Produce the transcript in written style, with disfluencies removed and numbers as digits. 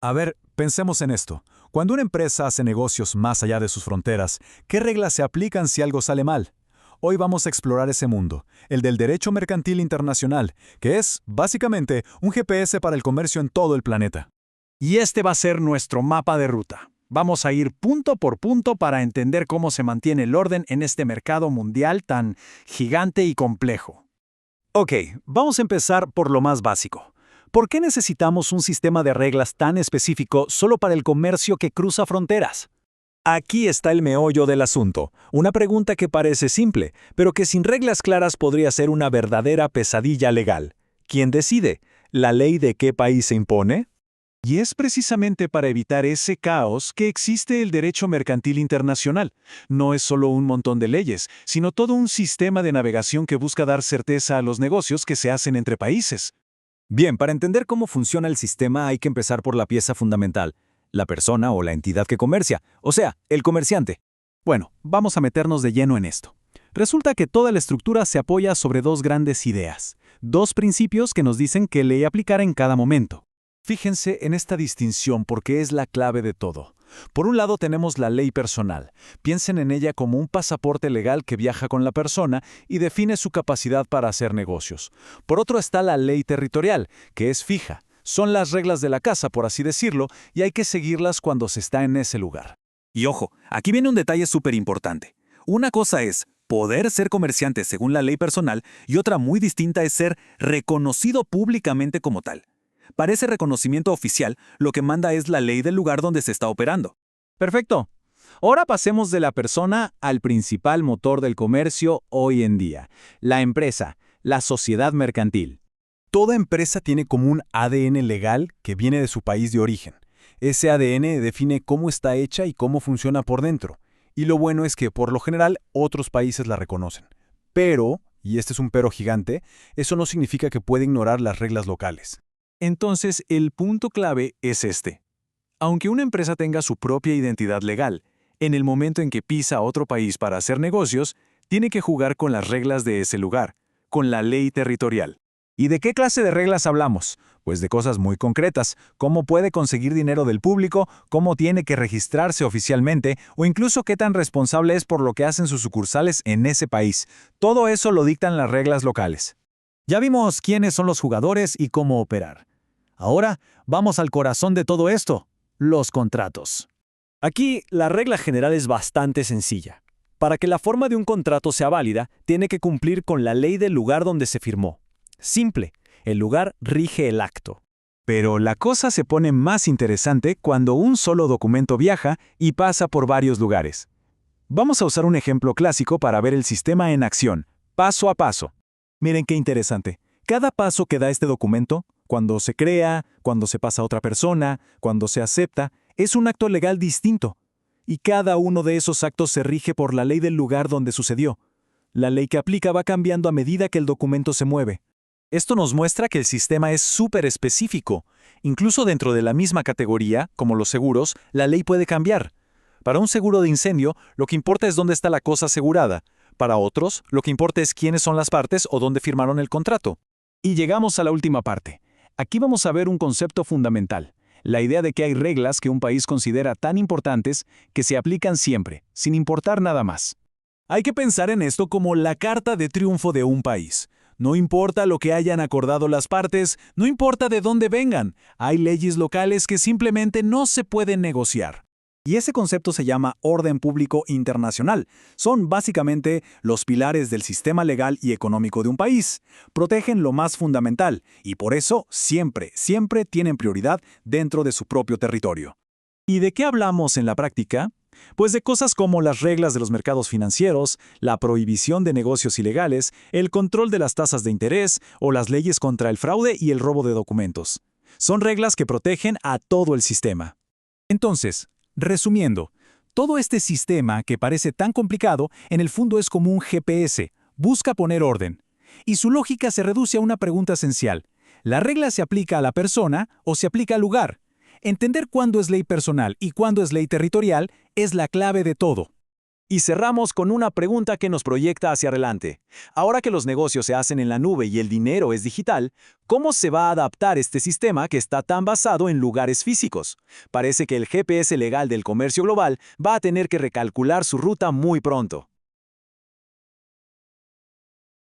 A ver, pensemos en esto. Cuando una empresa hace negocios más allá de sus fronteras, ¿qué reglas se aplican si algo sale mal? Hoy vamos a explorar ese mundo, el del derecho mercantil internacional, que es, básicamente, un GPS para el comercio en todo el planeta. Y este va a ser nuestro mapa de ruta. Vamos a ir punto por punto para entender cómo se mantiene el orden en este mercado mundial tan gigante y complejo. Ok, vamos a empezar por lo más básico. ¿Por qué necesitamos un sistema de reglas tan específico solo para el comercio que cruza fronteras? Aquí está el meollo del asunto, una pregunta que parece simple, pero que sin reglas claras podría ser una verdadera pesadilla legal. ¿Quién decide? ¿La ley de qué país se impone? Y es precisamente para evitar ese caos que existe el derecho mercantil internacional. No es solo un montón de leyes, sino todo un sistema de navegación que busca dar certeza a los negocios que se hacen entre países. Bien, para entender cómo funciona el sistema hay que empezar por la pieza fundamental, la persona o la entidad que comercia, o sea, el comerciante. Bueno, vamos a meternos de lleno en esto. Resulta que toda la estructura se apoya sobre dos grandes ideas, dos principios que nos dicen qué ley aplicar en cada momento. Fíjense en esta distinción porque es la clave de todo. Por un lado tenemos la ley personal. Piensen en ella como un pasaporte legal que viaja con la persona y define su capacidad para hacer negocios. Por otro está la ley territorial, que es fija. Son las reglas de la casa, por así decirlo, y hay que seguirlas cuando se está en ese lugar. Y ojo, aquí viene un detalle súper importante. Una cosa es poder ser comerciante según la ley personal y otra muy distinta es ser reconocido públicamente como tal. Para ese reconocimiento oficial, lo que manda es la ley del lugar donde se está operando. Perfecto. Ahora pasemos de la persona al principal motor del comercio hoy en día, la empresa, la sociedad mercantil. Toda empresa tiene como un ADN legal que viene de su país de origen. Ese ADN define cómo está hecha y cómo funciona por dentro. Y lo bueno es que, por lo general, otros países la reconocen. Pero, y este es un pero gigante, eso no significa que pueda ignorar las reglas locales. Entonces, el punto clave es este. Aunque una empresa tenga su propia identidad legal, en el momento en que pisa a otro país para hacer negocios, tiene que jugar con las reglas de ese lugar, con la ley territorial. ¿Y de qué clase de reglas hablamos? Pues de cosas muy concretas, cómo puede conseguir dinero del público, cómo tiene que registrarse oficialmente o incluso qué tan responsable es por lo que hacen sus sucursales en ese país. Todo eso lo dictan las reglas locales. Ya vimos quiénes son los jugadores y cómo operar. Ahora vamos al corazón de todo esto, los contratos. Aquí la regla general es bastante sencilla. Para que la forma de un contrato sea válida, tiene que cumplir con la ley del lugar donde se firmó. Simple, el lugar rige el acto. Pero la cosa se pone más interesante cuando un solo documento viaja y pasa por varios lugares. Vamos a usar un ejemplo clásico para ver el sistema en acción, paso a paso. Miren qué interesante. Cada paso que da este documento, cuando se crea, cuando se pasa a otra persona, cuando se acepta, es un acto legal distinto. Y cada uno de esos actos se rige por la ley del lugar donde sucedió. La ley que aplica va cambiando a medida que el documento se mueve. Esto nos muestra que el sistema es súper específico. Incluso dentro de la misma categoría, como los seguros, la ley puede cambiar. Para un seguro de incendio, lo que importa es dónde está la cosa asegurada. Para otros, lo que importa es quiénes son las partes o dónde firmaron el contrato. Y llegamos a la última parte. Aquí vamos a ver un concepto fundamental, la idea de que hay reglas que un país considera tan importantes que se aplican siempre, sin importar nada más. Hay que pensar en esto como la carta de triunfo de un país. No importa lo que hayan acordado las partes, no importa de dónde vengan, hay leyes locales que simplemente no se pueden negociar. Y ese concepto se llama orden público internacional. Son básicamente los pilares del sistema legal y económico de un país. Protegen lo más fundamental y por eso siempre tienen prioridad dentro de su propio territorio. ¿Y de qué hablamos en la práctica? Pues de cosas como las reglas de los mercados financieros, la prohibición de negocios ilegales, el control de las tasas de interés o las leyes contra el fraude y el robo de documentos. Son reglas que protegen a todo el sistema. Entonces, resumiendo, todo este sistema que parece tan complicado, en el fondo es como un GPS, busca poner orden. Y su lógica se reduce a una pregunta esencial. ¿La regla se aplica a la persona o se aplica al lugar? Entender cuándo es ley personal y cuándo es ley territorial es la clave de todo. Y cerramos con una pregunta que nos proyecta hacia adelante. Ahora que los negocios se hacen en la nube y el dinero es digital, ¿cómo se va a adaptar este sistema que está tan basado en lugares físicos? Parece que el GPS legal del comercio global va a tener que recalcular su ruta muy pronto.